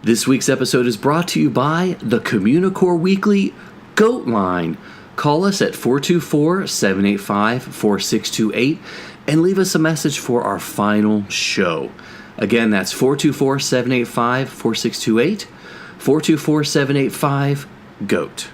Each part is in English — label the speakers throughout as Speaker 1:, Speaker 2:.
Speaker 1: This week's episode is brought to you by the Communicore Weekly Hotline. Call us at 424-785-4628 and leave us a message for our final show. Again, that's 424-785-4628, 424-785-GOAT.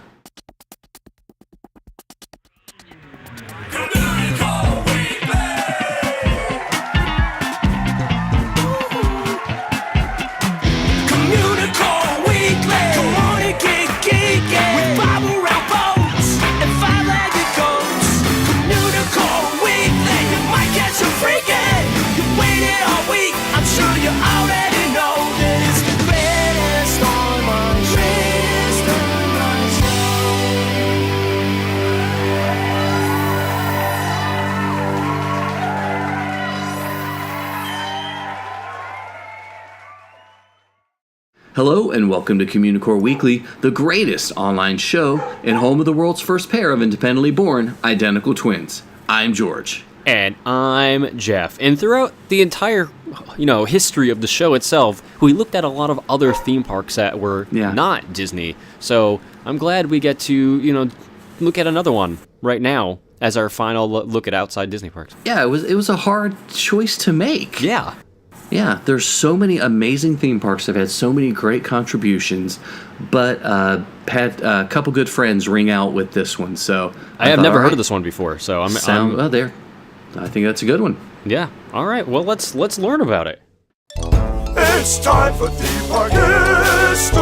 Speaker 1: Hello and welcome to Communicore Weekly, the greatest online show and home of the world's first pair of independently born identical twins. I'm George.
Speaker 2: And I'm Jeff. And throughout the entire, history of the show itself, we looked at a lot of other theme parks that were not Disney. So I'm glad we get to, look at another one right now as our final look at outside Disney parks.
Speaker 1: Yeah, it was a hard choice to make.
Speaker 2: Yeah.
Speaker 1: Yeah, there's so many amazing theme parks that have had so many great contributions, but had a couple good friends ring out with this one. So
Speaker 2: I have never heard of this one before. So I'm
Speaker 1: there. I think that's a good one.
Speaker 2: Yeah. All right. Well, let's learn about it.
Speaker 3: It's time for theme park history.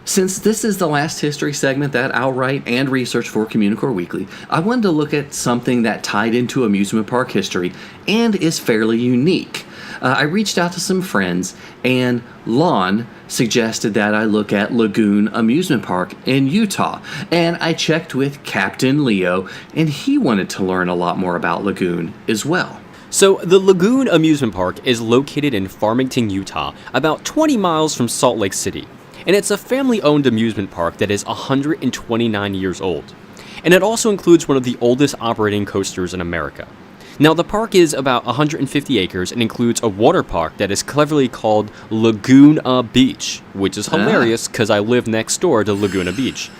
Speaker 1: Since this is the last history segment that I'll write and research for Communicore Weekly, I wanted to look at something that tied into amusement park history and is fairly unique. I reached out to some friends, and Lon suggested that I look at Lagoon Amusement Park in Utah, and I checked with Captain Leo, and he wanted to learn a lot more about Lagoon as well.
Speaker 2: So, the Lagoon Amusement Park is located in Farmington, Utah, about 20 miles from Salt Lake City. And it's a family-owned amusement park that is 129 years old. And it also includes one of the oldest operating coasters in America. Now, the park is about 150 acres and includes a water park that is cleverly called Laguna Beach, which is hilarious because I live next door to Laguna Beach.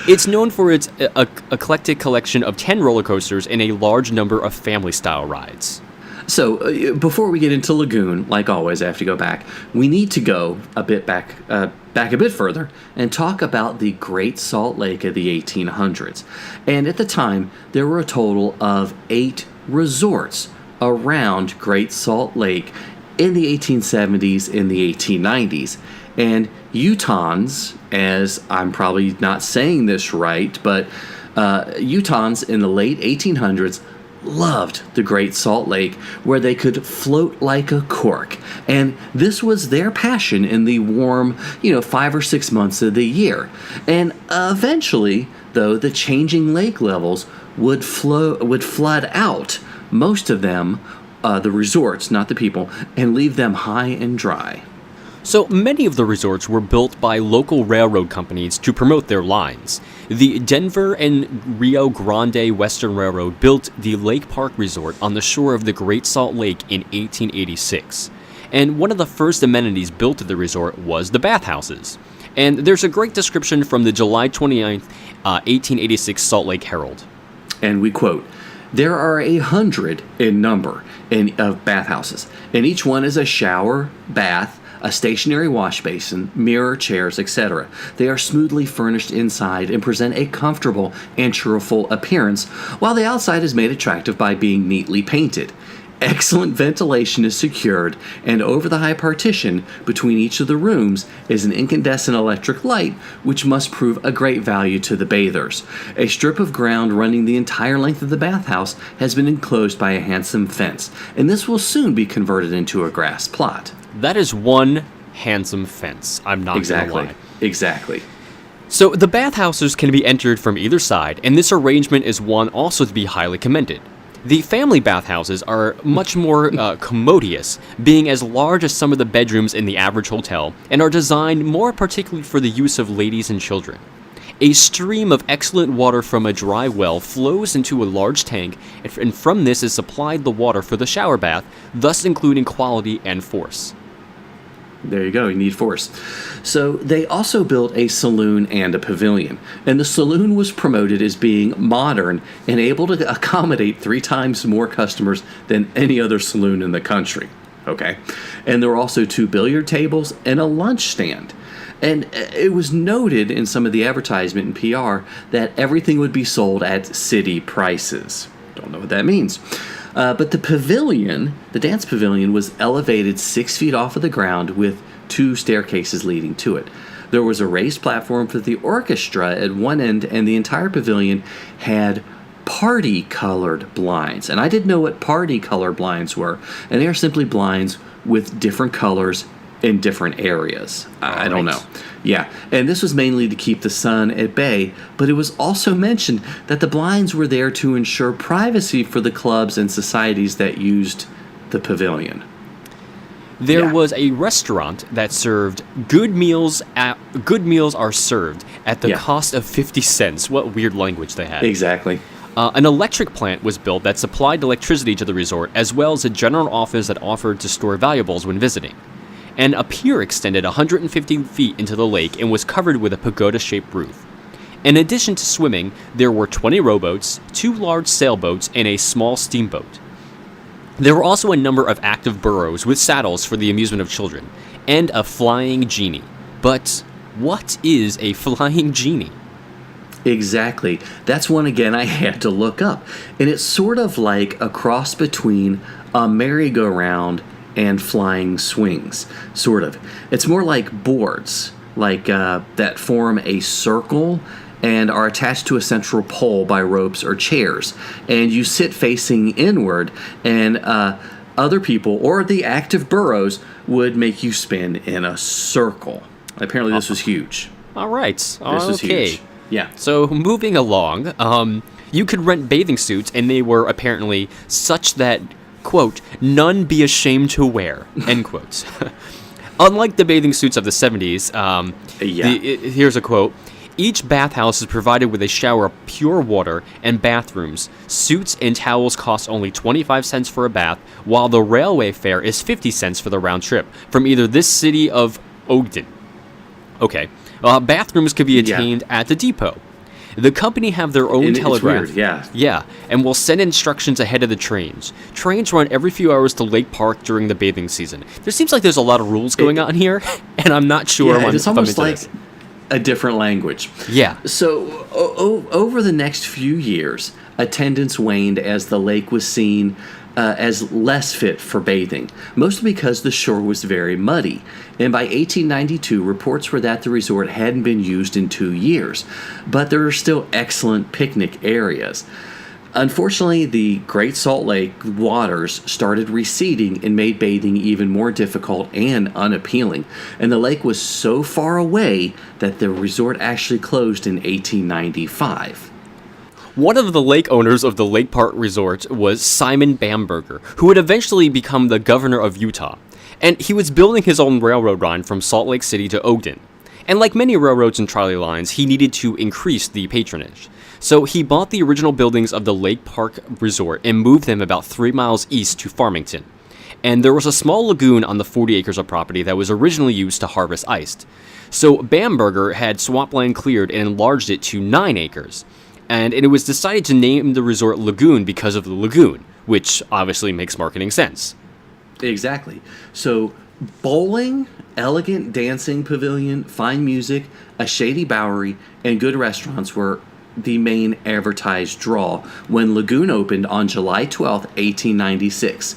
Speaker 2: It's known for its eclectic collection of 10 roller coasters and a large number of family-style rides.
Speaker 1: So, before we get into Lagoon, like always, I have to go back. We need to go a bit back a bit further and talk about the Great Salt Lake of the 1800s. And at the time, there were a total of 8 resorts around Great Salt Lake in the 1870s and the 1890s. And Utahns, as I'm probably not saying this right, but Utahns in the late 1800s loved the Great Salt Lake, where they could float like a cork. And this was their passion in the warm, 5 or 6 months of the year. And eventually, though, the changing lake levels would flood out most of them, the resorts, not the people, and leave them high and dry.
Speaker 2: So many of the resorts were built by local railroad companies to promote their lines. The Denver and Rio Grande Western Railroad built the Lake Park Resort on the shore of the Great Salt Lake in 1886. And one of the first amenities built at the resort was the bathhouses. And there's a great description from the July 29th, 1886 Salt Lake Herald.
Speaker 1: And we quote, "There are 100 in number of bathhouses, and each one is a shower, bath, a stationary wash basin, mirror, chairs, etc. They are smoothly furnished inside and present a comfortable and cheerful appearance, while the outside is made attractive by being neatly painted. Excellent ventilation is secured, and over the high partition between each of the rooms is an incandescent electric light, which must prove a great value to the bathers. A strip of ground running the entire length of the bathhouse has been enclosed by a handsome fence, and this will soon be converted into a grass plot."
Speaker 2: That is one handsome fence, I'm not gonna lie.
Speaker 1: Exactly.
Speaker 2: So the bathhouses can be entered from either side, and this arrangement is one also to be highly commended. The family bathhouses are much more commodious, being as large as some of the bedrooms in the average hotel, and are designed more particularly for the use of ladies and children. A stream of excellent water from a dry well flows into a large tank, and from this is supplied the water for the shower bath, thus including quality and force.
Speaker 1: There you go, you need force. So they also built a saloon and a pavilion, and the saloon was promoted as being modern and able to accommodate 3 times more customers than any other saloon in the country. Okay, and there were also 2 billiard tables and a lunch stand. And it was noted in some of the advertisement and PR that everything would be sold at city prices. Don't know what that means. But the pavilion, the dance pavilion, was elevated 6 feet off of the ground with 2 staircases leading to it. There was a raised platform for the orchestra at one end, and the entire pavilion had party-colored blinds. And I didn't know what party-colored blinds were, and they are simply blinds with different colors in different areas. I don't know. Yeah, and this was mainly to keep the sun at bay, but it was also mentioned that the blinds were there to ensure privacy for the clubs and societies that used the pavilion.
Speaker 2: There was a restaurant that served good meals. Good meals are served at the cost of 50 cents. What weird language they had.
Speaker 1: Exactly.
Speaker 2: An electric plant was built that supplied electricity to the resort, as well as a general office that offered to store valuables when visiting. And a pier extended 150 feet into the lake and was covered with a pagoda-shaped roof. In addition to swimming, there were 20 rowboats, 2 large sailboats, and a small steamboat. There were also a number of active burrows with saddles for the amusement of children, and a flying genie. But what is a flying genie?
Speaker 1: Exactly. That's one, again, I had to look up. And it's sort of like a cross between a merry-go-round and flying swings, sort of. It's more like boards, like that form a circle and are attached to a central pole by ropes or chairs. And you sit facing inward, and other people, or the active burrows, would make you spin in a circle. Apparently this was huge.
Speaker 2: All right.
Speaker 1: This was huge. Yeah.
Speaker 2: So moving along, you could rent bathing suits, and they were apparently such that, quote, none be ashamed to wear, end quotes. Unlike the bathing suits of the 70s, here's a quote, each bathhouse is provided with a shower of pure water and bathrooms. Suits and towels cost only 25 cents for a bath, while the railway fare is 50 cents for the round trip from either this city of Ogden. Okay. Bathrooms could be attained at the depot. The company have their own telegraph.
Speaker 1: It's weird,
Speaker 2: Yeah, and will send instructions ahead of the trains. Trains run every few hours to Lake Park during the bathing season. There seems like there's a lot of rules going on here, and I'm not sure
Speaker 1: it's almost like a different language.
Speaker 2: Yeah.
Speaker 1: So over the next few years, attendance waned as the lake was seen as less fit for bathing, mostly because the shore was very muddy. And by 1892, reports were that the resort hadn't been used in 2 years, but there are still excellent picnic areas. Unfortunately, the Great Salt Lake waters started receding and made bathing even more difficult and unappealing, and the lake was so far away that the resort actually closed in 1895.
Speaker 2: One of the lake owners of the Lake Park Resort was Simon Bamberger, who would eventually become the governor of Utah. And he was building his own railroad line from Salt Lake City to Ogden. And like many railroads and trolley lines, he needed to increase the patronage. So he bought the original buildings of the Lake Park Resort and moved them about 3 miles east to Farmington. And there was a small lagoon on the 40 acres of property that was originally used to harvest ice. So Bamberger had swampland cleared and enlarged it to 9 acres. And it was decided to name the resort Lagoon because of the lagoon, which obviously makes marketing sense.
Speaker 1: Exactly. So bowling, elegant dancing pavilion, fine music, a shady bowery, and good restaurants were the main advertised draw when Lagoon opened on July 12th, 1896.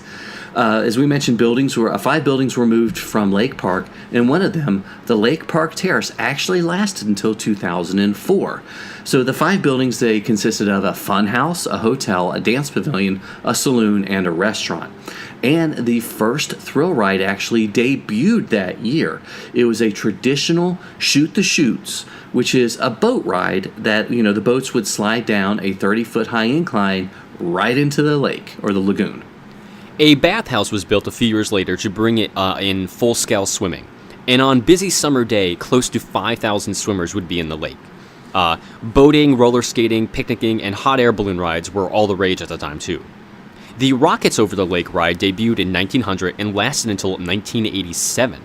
Speaker 1: As we mentioned, 5 buildings were moved from Lake Park, and one of them, the Lake Park Terrace, actually lasted until 2004. So the 5 buildings, they consisted of a fun house, a hotel, a dance pavilion, a saloon, and a restaurant. And the first thrill ride actually debuted that year. It was a traditional shoot the chutes, which is a boat ride that, the boats would slide down a 30-foot high incline right into the lake or the lagoon.
Speaker 2: A bathhouse was built a few years later to bring it in full-scale swimming. And on busy summer day, close to 5,000 swimmers would be in the lake. Boating, roller skating, picnicking, and hot air balloon rides were all the rage at the time, too. The Rockets Over the Lake ride debuted in 1900 and lasted until 1987.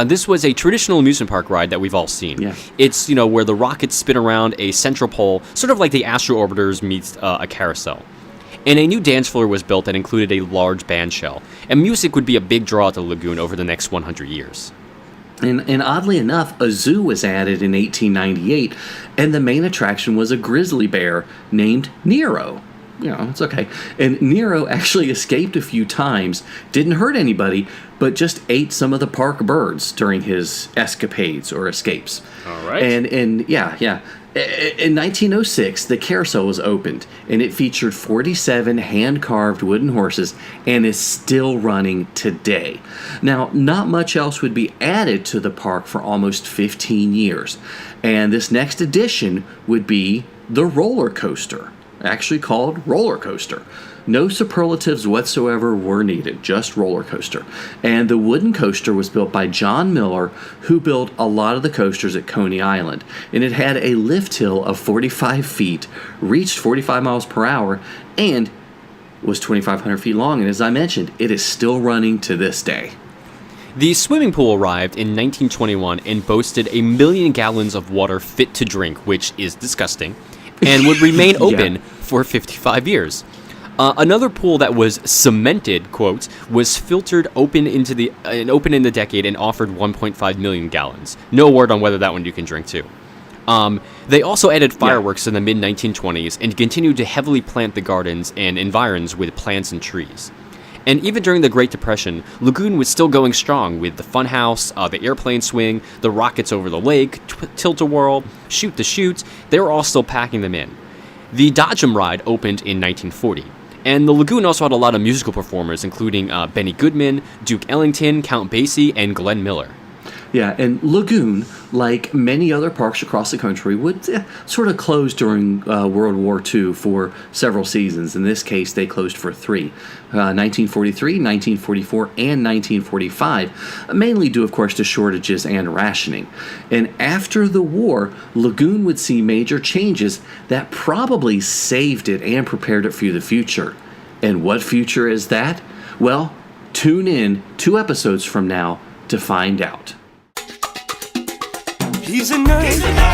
Speaker 2: This was a traditional amusement park ride that we've all seen.
Speaker 1: Yeah.
Speaker 2: It's, where the rockets spin around a central pole, sort of like the Astro Orbiters meets a carousel. And a new dance floor was built that included a large band shell. And music would be a big draw at the lagoon over the next 100 years.
Speaker 1: And oddly enough, a zoo was added in 1898, and the main attraction was a grizzly bear named Nero. It's okay. And Nero actually escaped a few times, didn't hurt anybody, but just ate some of the park birds during his escapades or escapes.
Speaker 2: All right.
Speaker 1: And yeah. In 1906, the carousel was opened, and it featured 47 hand-carved wooden horses and is still running today. Now, not much else would be added to the park for almost 15 years, and this next addition would be the roller coaster, actually called roller coaster. No superlatives whatsoever were needed, just roller coaster. And the wooden coaster was built by John Miller, who built a lot of the coasters at Coney Island. And it had a lift hill of 45 feet, reached 45 miles per hour, and was 2,500 feet long. And as I mentioned, it is still running to this day.
Speaker 2: The swimming pool arrived in 1921 and boasted 1 million gallons of water fit to drink, which is disgusting, and would remain open for 55 years. Another pool that was cemented, quote, was filtered open in the decade and offered 1.5 million gallons. No word on whether that one you can drink too. They also added fireworks in the mid-1920s and continued to heavily plant the gardens and environs with plants and trees. And even during the Great Depression, Lagoon was still going strong with the Funhouse, the airplane swing, the Rockets Over the Lake, Tilt-A-Whirl, Shoot the Chute. They were all still packing them in. The Dodgem ride opened in 1940. And the Lagoon also had a lot of musical performers, including Benny Goodman, Duke Ellington, Count Basie, and Glenn Miller.
Speaker 1: Yeah, and Lagoon, like many other parks across the country, would sort of close during World War II for several seasons. In this case, they closed for 3, 1943, 1944, and 1945, mainly due, of course, to shortages and rationing. And after the war, Lagoon would see major changes that probably saved it and prepared it for the future. And what future is that? Well, tune in 2 episodes from now to find out.
Speaker 3: He's a nerd,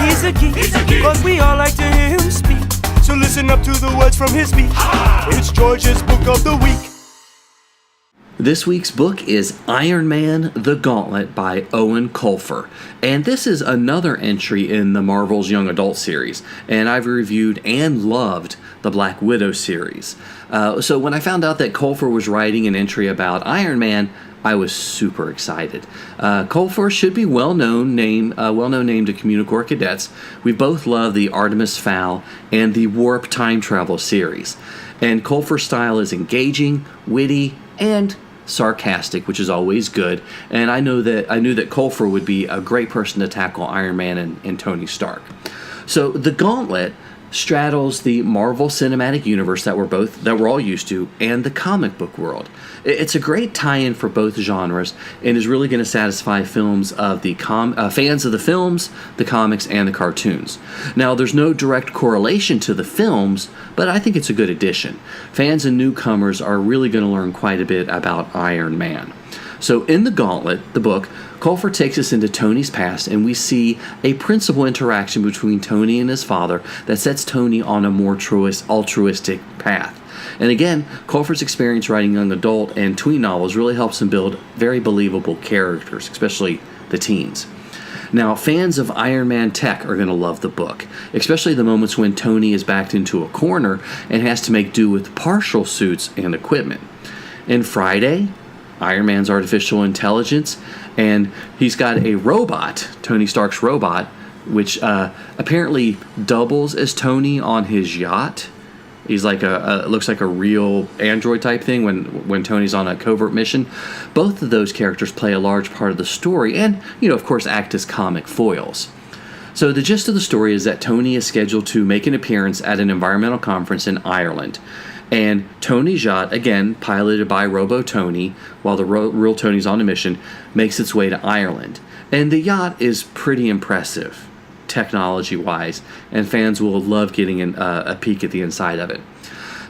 Speaker 3: he's a geek, but we all like to hear him speak. So listen up to the words from his speech. It's George's Book of the Week.
Speaker 1: This week's book is Iron Man, The Gauntlet by Owen Colfer. And this is another entry in the Marvel's Young Adult series. And I've reviewed and loved the Black Widow series. So when I found out that Colfer was writing an entry about Iron Man, I was super excited. Colfer should be well-known name to Communicore cadets. We both love the Artemis Fowl and the Warp Time Travel series. And Colfer's style is engaging, witty, and sarcastic, which is always good. And I knew that Colfer would be a great person to tackle Iron Man and Tony Stark. So the Gauntlet straddles the Marvel Cinematic Universe that we're all used to, and the comic book world. It's a great tie-in for both genres, and is really going to satisfy fans of the films, the comics, and the cartoons. Now, there's no direct correlation to the films, but I think it's a good addition. Fans and newcomers are really going to learn quite a bit about Iron Man. So in The Gauntlet, the book, Colfer takes us into Tony's past, and we see a principal interaction between Tony and his father that sets Tony on a more altruistic path. And again, Colfer's experience writing young adult and tween novels really helps him build very believable characters, especially the teens. Now, fans of Iron Man tech are going to love the book, especially the moments when Tony is backed into a corner and has to make do with partial suits and equipment. And Friday, Iron Man's artificial intelligence, and he's got a robot, Tony Stark's robot, which apparently doubles as Tony on his yacht. He's like looks like a real android type thing when Tony's on a covert mission. Both of those characters play a large part of the story and, of course, act as comic foils. So the gist of the story is that Tony is scheduled to make an appearance at an environmental conference in Ireland. And Tony's yacht, again, piloted by Robo-Tony, while the real Tony's on a mission, makes its way to Ireland. And the yacht is pretty impressive. technology-wise, and fans will love getting a peek at the inside of it.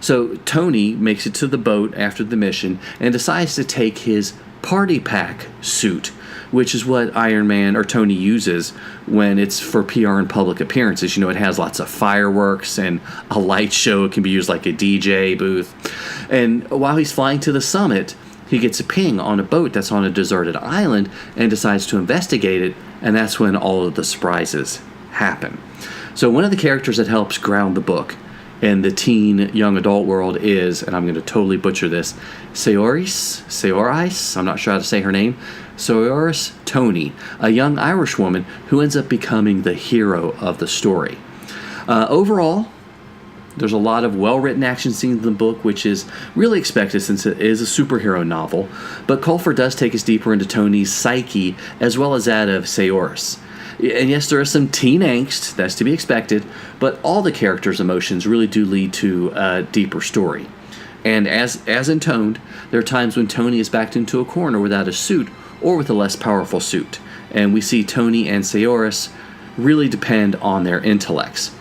Speaker 1: So Tony makes it to the boat after the mission and decides to take his party pack suit, which is what Iron Man or Tony uses when it's for PR and public appearances. You know, it has lots of fireworks and a light show. It can be used like a DJ booth. And while he's flying to the summit, he gets a ping on a boat that's on a deserted island and decides to investigate it, and that's when all of the surprises happen. So one of the characters that helps ground the book in the teen young adult world is, and I'm going to totally butcher this, Saoirse, I'm not sure how to say her name, Saoirse Tony, a young Irish woman who ends up becoming the hero of the story. Overall, there's a lot of well-written action scenes in the book, which is really expected since it is a superhero novel, but Colfer does take us deeper into Tony's psyche as well as that of Saoirse. And yes, there is some teen angst, that's to be expected, but all the characters' emotions really do lead to a deeper story. And as intoned, there are times when Tony is backed into a corner without a suit or with a less powerful suit. And we see Tony and Saoirse really depend on their intellects.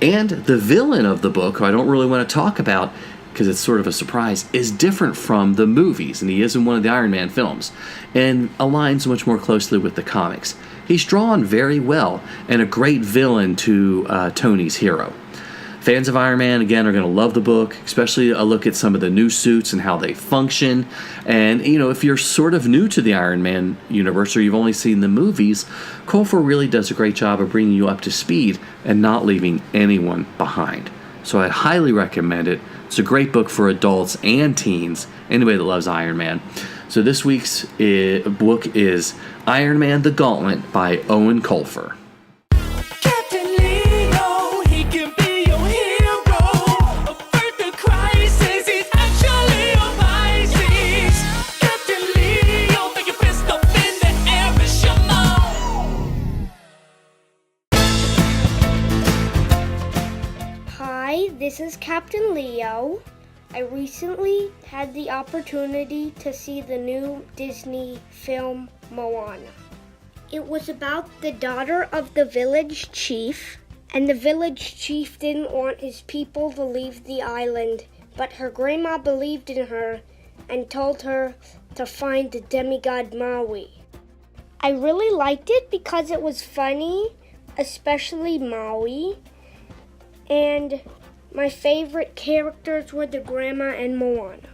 Speaker 1: And the villain of the book, who I don't really want to talk about because it's sort of a surprise, is different from the movies, and he is in one of the Iron Man films, and aligns much more closely with the comics. He's drawn very well, and a great villain to Tony's hero. Fans of Iron Man, again, are going to love the book, especially a look at some of the new suits and how they function. And, you know, if you're sort of new to the Iron Man universe or you've only seen the movies, Colfer really does a great job of bringing you up to speed and not leaving anyone behind. So I'd highly recommend it. It's a great book for adults and teens, anybody that loves Iron Man. So this week's book is Iron Man the Gauntlet by Owen Colfer.
Speaker 3: Captain Leo, he can be your hero. Avert the crisis, he's actually a Pisces. Captain Leo, make your fist up in the air and show 'em.
Speaker 4: Hi, this is Captain Leo. I recently had the opportunity to see the new Disney film Moana. It was about the daughter of the village chief, and the village chief didn't want his people to leave the island, but her grandma believed in her and told her to find the demigod Maui. I really liked it because it was funny, especially Maui, and my favorite characters were the grandma and Moana.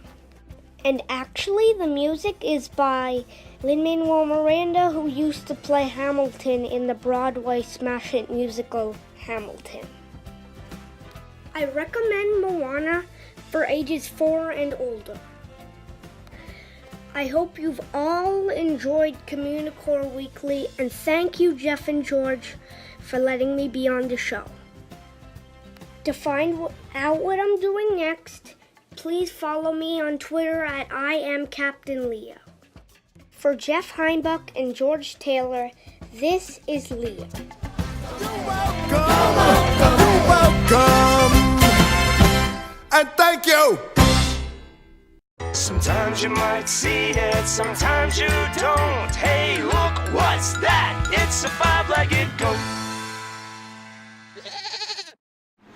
Speaker 4: And actually, the music is by Lin-Manuel Miranda, who used to play Hamilton in the Broadway smash hit musical Hamilton. I recommend Moana for ages 4 and older. I hope you've all enjoyed Communicore Weekly, and thank you, Jeff and George, for letting me be on the show. To find out what I'm doing next, please follow me on Twitter at I am Captain Leo. For Jeff Heinbuch and George Taylor, this is Leo.
Speaker 5: You're welcome, and thank you.
Speaker 3: Sometimes you might see it, sometimes you don't. Hey, look, what's that? It's a five-legged goat.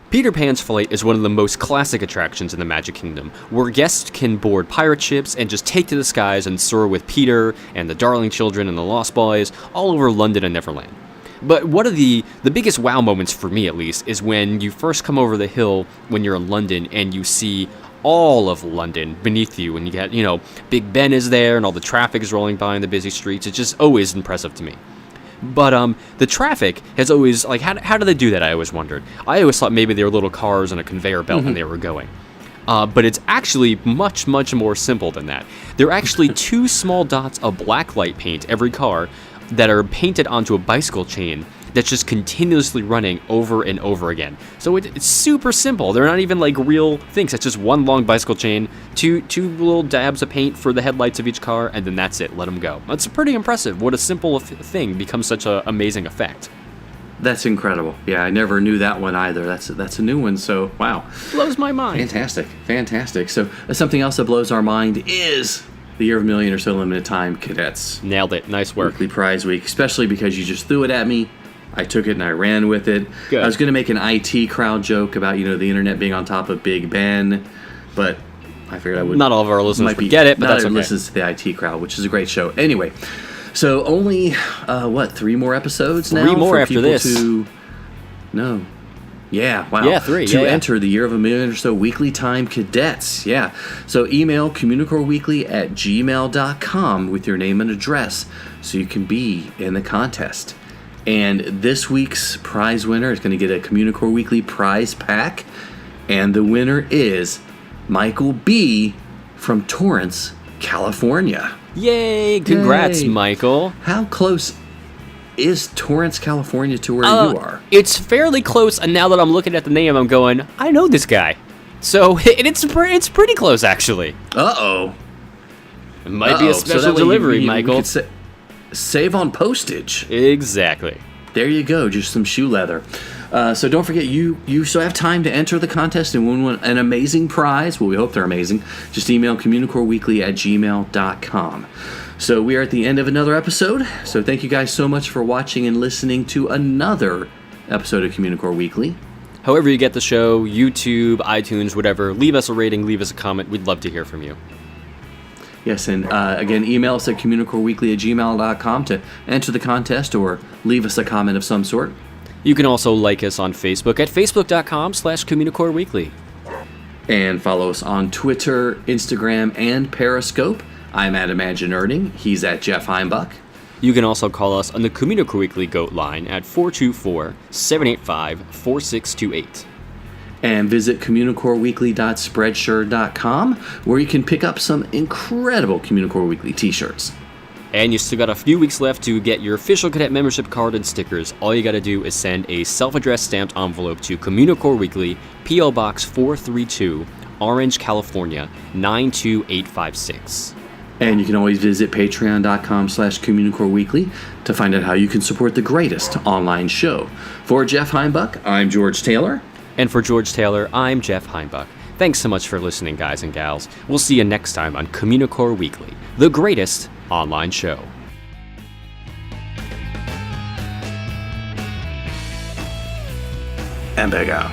Speaker 2: Peter Pan's Flight is one of the most classic attractions in the Magic Kingdom, where guests can board pirate ships and just take to the skies and soar with Peter and the Darling Children and the Lost Boys all over London and Neverland. But one of the biggest wow moments, for me at least, is when you first come over the hill when you're in London and you see all of London beneath you, and you get, Big Ben is there and all the traffic is rolling by in the busy streets. It's just always impressive to me. But the traffic has always, how do they do that, I always wondered. I always thought maybe they were little cars on a conveyor belt and they were going. But it's actually much, much more simple than that. There are actually 2 small dots of black light paint every car that are painted onto a bicycle chain that's just continuously running over and over again. So it's super simple. They're not even like real things. It's just one long bicycle chain, two little dabs of paint for the headlights of each car, and then that's it. Let them go. That's pretty impressive. What a simple thing becomes such an amazing effect.
Speaker 1: That's incredible. Yeah, I never knew that one either. That's a new one, so wow.
Speaker 2: Blows my mind.
Speaker 1: Fantastic. So something else that blows our mind is the Year of a Million or So Limited Time Cadets.
Speaker 2: Nailed it. Nice work.
Speaker 1: Weekly Prize Week, especially because you just threw it at me I took it and I ran with it.
Speaker 2: Good.
Speaker 1: I was going to make an IT crowd joke about, the internet being on top of Big Ben, but I figured I would.
Speaker 2: Not all of our listeners
Speaker 1: might
Speaker 2: would get it, but
Speaker 1: not
Speaker 2: that's
Speaker 1: everyone
Speaker 2: okay.
Speaker 1: listens to the IT crowd, which is a great show. Anyway, so only, 3 more episodes now?
Speaker 2: 3 more
Speaker 1: for
Speaker 2: after
Speaker 1: people
Speaker 2: this.
Speaker 1: No. Yeah, wow.
Speaker 2: Yeah, 3.
Speaker 1: To
Speaker 2: yeah.
Speaker 1: enter the Year of a Million or So Weekly Time Cadets. Yeah. So email communicoreweekly@gmail.com with your name and address so you can be in the contest. And this week's prize winner is going to get a Communicore Weekly prize pack. And the winner is Michael B. from Torrance, California.
Speaker 2: Yay! Congrats,
Speaker 1: Yay.
Speaker 2: Michael.
Speaker 1: How close is Torrance, California to where you are?
Speaker 2: It's fairly close, and now that I'm looking at the name, I'm going, I know this guy. So it's pretty close, actually.
Speaker 1: Uh-oh.
Speaker 2: It might be a
Speaker 1: So
Speaker 2: special
Speaker 1: that way
Speaker 2: delivery,
Speaker 1: we
Speaker 2: Michael.
Speaker 1: could save on postage.
Speaker 2: Exactly.
Speaker 1: There you go, just some shoe leather. So don't forget, you still have time to enter the contest and win an amazing prize. Well, we hope they're amazing. Just email communicoreweekly@gmail.com. So we are at the end of another episode. So thank you guys so much for watching and listening to another episode of Communicore Weekly.
Speaker 2: However you get the show, YouTube, iTunes, whatever, leave us a rating, leave us a comment. We'd love to hear from you.
Speaker 1: Yes, and again, email us at communicoreweekly@gmail.com to enter the contest or leave us a comment of some sort.
Speaker 2: You can also like us on Facebook at facebook.com/Communicore Weekly.
Speaker 1: And follow us on Twitter, Instagram, and Periscope. I'm at Imagine Earning. He's at Jeff Heimbuck.
Speaker 2: You can also call us on the Communicore Weekly Goat line at 424-785-4628.
Speaker 1: And visit communicoreweekly.spreadshirt.com, where you can pick up some incredible Communicore Weekly t-shirts.
Speaker 2: And you still got a few weeks left to get your official cadet membership card and stickers. All you got to do is send a self-addressed stamped envelope to Communicore Weekly, P.O. Box 432, Orange, California, 92856.
Speaker 1: And you can always visit patreon.com/Communicore Weekly to find out how you can support the greatest online show. For Jeff Heimbuck, I'm George Taylor.
Speaker 2: And for George Taylor, I'm Jeff Heimbuck. Thanks so much for listening, guys and gals. We'll see you next time on Communicore Weekly, the greatest online show.
Speaker 1: And back out.